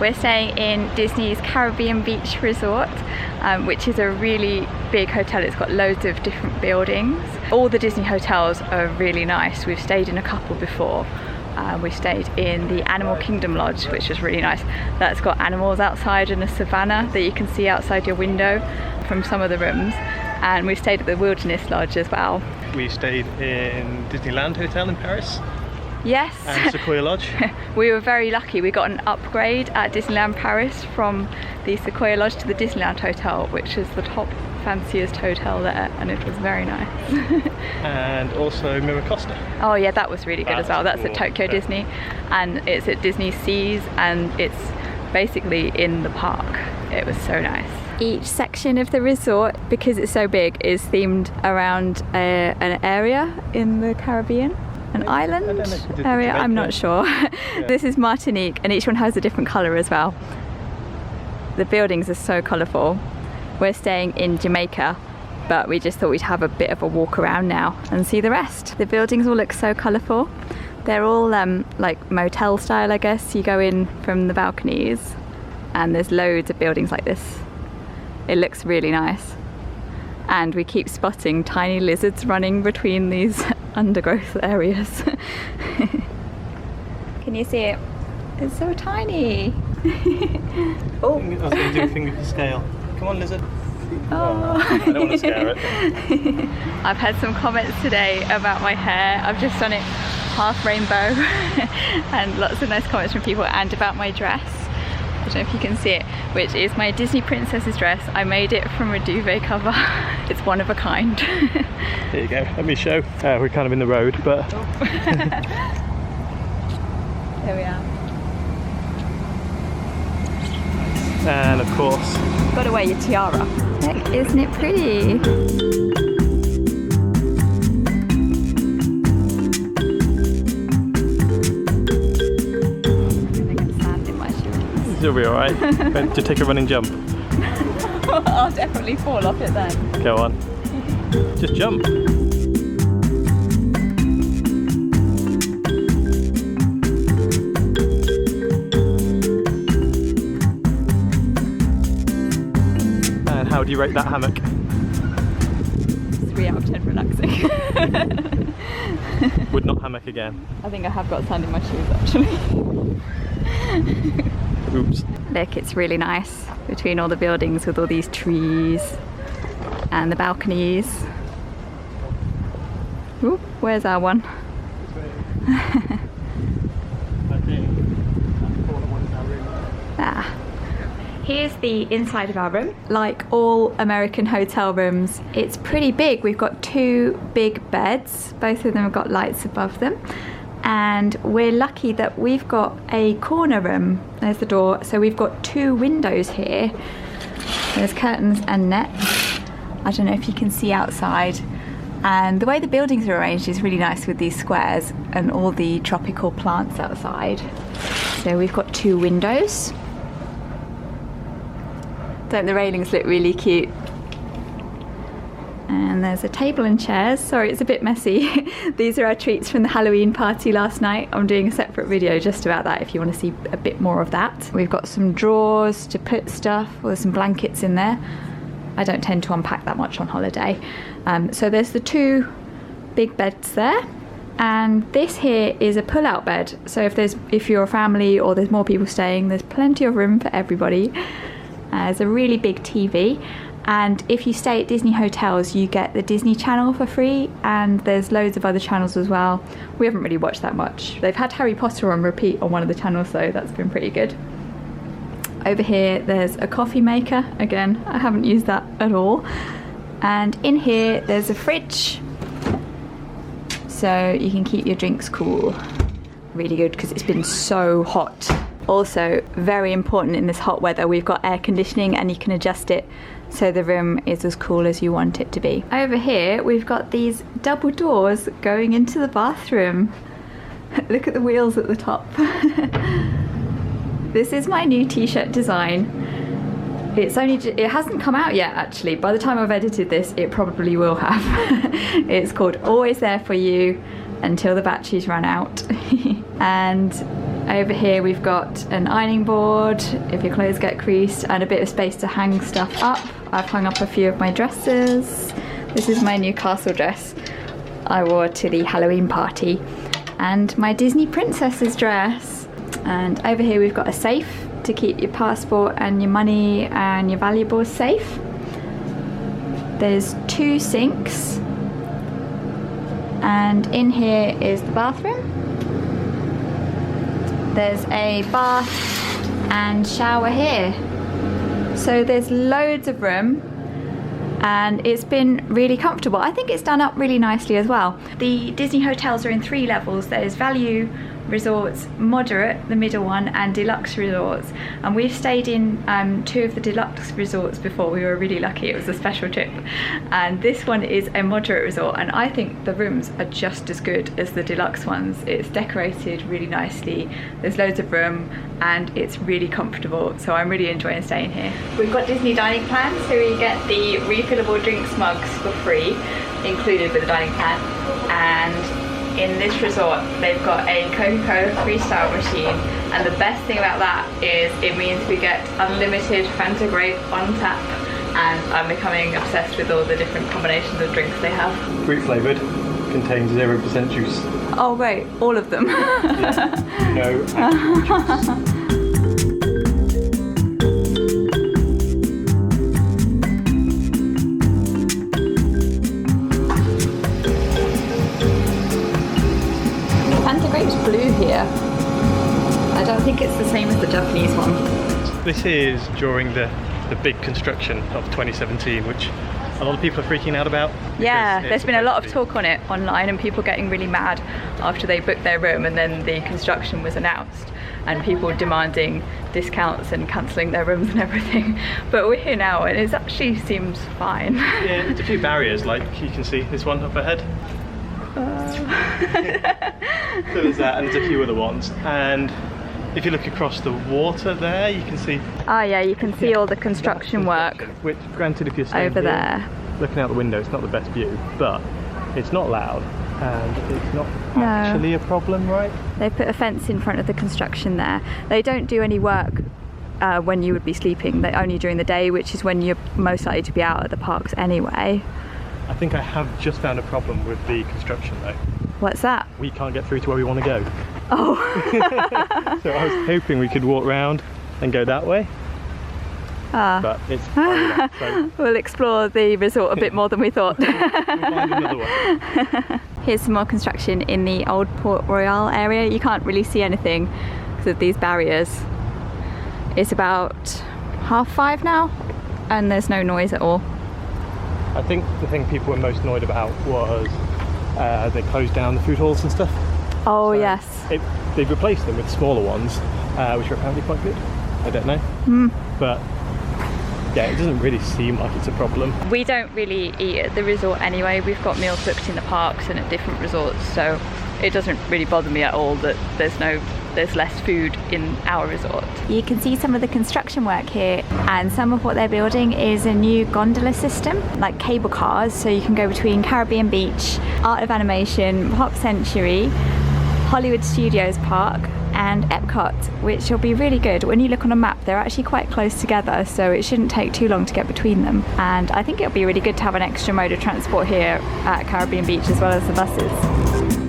We're staying in Disney's Caribbean Beach Resort, which is a really big hotel. It's got loads of different buildings. All the Disney hotels are really nice. We've stayed in a couple before. We stayed in the Animal Kingdom Lodge, which is really nice. That's got animals outside and a savannah that you can see outside your window from some of the rooms. And we stayed at the Wilderness Lodge as well. We stayed in Disneyland Hotel in Paris. Yes. And Sequoia Lodge. We were very lucky. We got an upgrade at Disneyland Paris from the Sequoia Lodge to the Disneyland Hotel, which is the top fanciest hotel there, and it was very nice. And also Miracosta. Oh yeah, that was really good as well. That's cool. At Tokyo Disney, and it's at Disney Seas, and it's basically in the park. It was so nice. Each section of the resort, because it's so big, is themed around an area in the Caribbean. An island area, I'm not sure. Yeah. This is Martinique, and each one has a different colour as well. The buildings are so colourful. We're staying in Jamaica, but we just thought we'd have a bit of a walk around now and see the rest. The buildings all look so colourful. They're all like motel style, I guess. You go in from the balconies, and there's loads of buildings like this. It looks really nice. And we keep spotting tiny lizards running between these undergrowth areas. Can you see it? It's so tiny. Oh. I was going to do a thing with the scale. Come on, lizard. Oh. I don't want to scare it. I've had some comments today about my hair. I've just done it half rainbow and lots of nice comments from people, and about my dress. I don't know if you can see it, which is my Disney princess's dress. I made it from a duvet cover. It's one of a kind. Here you go, let me show. We're kind of in the road, but... There we are. And of course... Gotta wear your tiara. Heck, isn't it pretty? You'll be alright. Just take a running jump. I'll definitely fall off it then. Go on. Just jump. And how do you rate that hammock? 3 out of 10 relaxing. Would not hammock again. I think I have got sand in my shoes actually. Oops. Look, it's really nice between all the buildings with all these trees and the balconies. Ooh, where's our one? Ah. Here's the inside of our room. Like all American hotel rooms, it's pretty big. We've got 2 big beds. Both of them have got lights above them. And we're lucky that we've got a corner room. There's the door. So we've got 2 windows here. There's curtains and nets. I don't know if you can see outside. And the way the buildings are arranged is really nice with these squares and all the tropical plants outside. So we've got 2 windows. Don't the railings look really cute? And there's a table and chairs. Sorry, it's a bit messy. These are our treats from the Halloween party last night. I'm doing a separate video just about that if you want to see a bit more of that. We've got some drawers to put stuff. Well, there's some blankets in there. I don't tend to unpack that much on holiday. So there's the 2 big beds there. And this here is a pull-out bed. So if you're a family or there's more people staying, there's plenty of room for everybody. There's a really big TV. And if you stay at Disney hotels, you get the Disney Channel for free, and there's loads of other channels as well. We haven't really watched that much. They've had Harry Potter on repeat on one of the channels, so that's been pretty good. Over here, there's a coffee maker. Again, I haven't used that at all. And in here, there's a fridge, so you can keep your drinks cool. Really good, because it's been so hot. Also, very important in this hot weather, we've got air conditioning, and you can adjust it so the room is as cool as you want it to be. Over here, we've got these double doors going into the bathroom. Look at the wheels at the top. This is my new t-shirt design. It hasn't come out yet actually. By the time I've edited this, it probably will have. It's called Always There For You Until the Batteries Run Out. And Over here we've got an ironing board if your clothes get creased, and a bit of space to hang stuff up. I've hung up a few of my dresses. This is my Newcastle dress I wore to the Halloween party, and my Disney princess's dress. And over here we've got a safe to keep your passport and your money and your valuables safe. There's 2 sinks, and in here is the bathroom. There's a bath and shower here. So there's loads of room, and it's been really comfortable. I think it's done up really nicely as well. The Disney hotels are in 3 levels. There's value resorts, moderate, the middle one, and deluxe resorts. And we've stayed in 2 of the deluxe resorts before. We were really lucky, it was a special trip. And this one is a moderate resort, and I think the rooms are just as good as the deluxe ones. It's decorated really nicely, there's loads of room, and it's really comfortable, so I'm really enjoying staying here. We've got Disney dining plans, so we get the refillable drinks mugs for free, included with the dining plan. And in this resort, they've got a Coke Freestyle machine, and the best thing about that is it means we get unlimited Fanta Grape on tap, and I'm becoming obsessed with all the different combinations of drinks they have. Fruit flavoured, contains 0% juice. Oh great, all of them. Yeah. No actual juice. Blue here. I don't think it's the same as the Japanese one. This is during the big construction of 2017, which a lot of people are freaking out about. Yeah, there's been a lot of talk on it online, and people getting really mad after they booked their room and then the construction was announced, and people demanding discounts and cancelling their rooms and everything. But we're here now, and it actually seems fine. Yeah, there's a few barriers, like you can see this one up ahead. So there's that, and there's a few other ones. And if you look across the water there, you can see. Oh yeah, you can see all the construction work. Which, granted, if you're standing over there, looking out the window, it's not the best view, but it's not loud, and it's not actually a problem, right? They put a fence in front of the construction there. They don't do any work when you would be sleeping. They only during the day, which is when you're most likely to be out at the parks anyway. I think I have just found a problem with the construction though. What's that? We can't get through to where we want to go. Oh. So I was hoping we could walk round and go that way. But it's enough, so. We'll explore the resort a bit more than we thought. We'll find another way. Here's some more construction in the Old Port Royale area. You can't really see anything because of these barriers. It's about 5:30 now, and there's no noise at all. I think the thing people were most annoyed about was they closed down the food halls and stuff. Oh, so yes. They've replaced them with smaller ones, which are apparently quite good. I don't know. But yeah, it doesn't really seem like it's a problem. We don't really eat at the resort anyway. We've got meals booked in the parks and at different resorts, so it doesn't really bother me at all that there's less food in our resort. You can see some of the construction work here, and some of what they're building is a new gondola system, like cable cars, so you can go between Caribbean Beach, Art of Animation, Pop Century, Hollywood Studios Park, and Epcot, which will be really good. When you look on a map, they're actually quite close together, so it shouldn't take too long to get between them. And I think it'll be really good to have an extra mode of transport here at Caribbean Beach as well as the buses.